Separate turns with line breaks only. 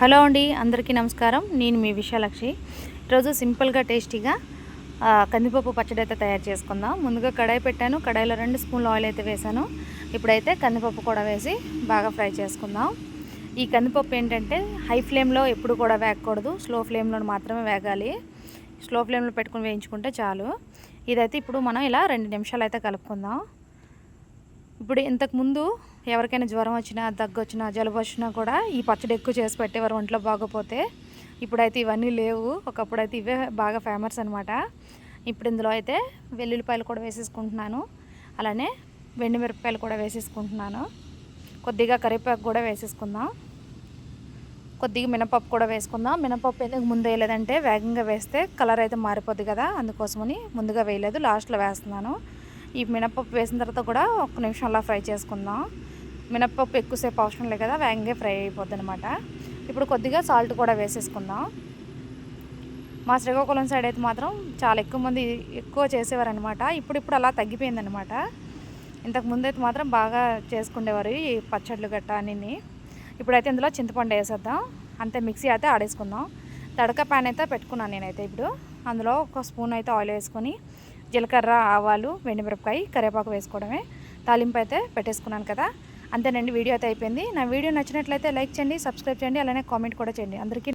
Hello అండి, అందరికీ నమస్కారం. నేను మీ విశాలాక్షి. ఈరోజు సింపుల్గా టేస్టీగా కందిపప్పు పచ్చడి అయితే తయారు చేసుకుందాం. ముందుగా కడాయి పెట్టాను. కడాయిలో 2 స్పూన్లు ఆయిల్ అయితే వేసాను. ఇప్పుడైతే కందిపప్పు కూడా వేసి బాగా ఫ్రై చేసుకుందాం. ఈ కందిపప్పు ఏంటంటే హై ఫ్లేమ్లో ఎప్పుడు కూడా వేగకూడదు, స్లో ఫ్లేమ్లో మాత్రమే వేగాలి. స్లో ఫ్లేమ్లో పెట్టుకుని వేయించుకుంటే చాలు. ఇదైతే ఇప్పుడు మనం ఇలా 2 నిమిషాలు అయితే కలుపుకుందాం. ఇప్పుడు ఇంతకుముందు ఎవరికైనా జ్వరం వచ్చినా, దగ్గు వచ్చినా, జలుబు వచ్చినా కూడా ఈ పచ్చడి ఎక్కువ చేసి పెట్టేవారు ఒంట్లో బాగోపోతే. ఇప్పుడైతే ఇవన్నీ లేవు. ఒకప్పుడైతే ఇవే బాగా ఫేమస్ అనమాట. ఇప్పుడు ఇందులో అయితే వెల్లుల్లిపాయలు కూడా వేసేసుకుంటున్నాను. అలానే మిరపకాయలు కూడా వేసేసుకుంటున్నాను. కొద్దిగా కరివేపాకు కూడా వేసేసుకుందాం. కొద్దిగా మినపప్పు కూడా వేసుకుందాం. మినపప్పు ఎందుకు ముందు వేయలేదంటే వేగంగా వేస్తే కలర్ అయితే మారిపోద్ది కదా, అందుకోసమని ముందుగా వేయలేదు, లాస్ట్లో వేస్తున్నాను. ఈ మినపప్పు వేసిన తర్వాత కూడా 1 నిమిషం అలా ఫ్రై చేసుకుందాం. మినపప్పు ఎక్కువసేపు అవసరం లేదు కదా, వేగంగా ఫ్రై అయిపోద్ది అనమాట. ఇప్పుడు కొద్దిగా సాల్ట్ కూడా వేసేసుకుందాం. మా శ్రీకాకుళం సైడ్ అయితే మాత్రం చాలా ఎక్కువ మంది ఎక్కువ చేసేవారనమాట. ఇప్పుడు అలా తగ్గిపోయిందనమాట. ఇంతకుముందు అయితే మాత్రం బాగా చేసుకునేవారు ఈ పచ్చళ్ళు గట్ట అన్నీ. ఇప్పుడైతే ఇందులో చింతపండు వేసేద్దాం. అంతే, మిక్సీ అయితే ఆడేసుకుందాం. తడక ప్యాన్ అయితే పెట్టుకున్నాను నేనైతే. ఇప్పుడు అందులో 1 స్పూన్ అయితే ఆయిల్ వేసుకొని జీలకర్ర, ఆవాలు, మిరపకాయ, కరివేపాకు వేసుకోవడమే. తాలింపు అయితే పెట్టేసుకున్నాను కదా, అంతేనండి. వీడియో అయితే అయిపోయింది. నా వీడియో నచ్చినట్లయితే లైక్ చేయండి, సబ్స్క్రైబ్ చేయండి, అలానే కామెంట్ కూడా చేయండి. అందరికీ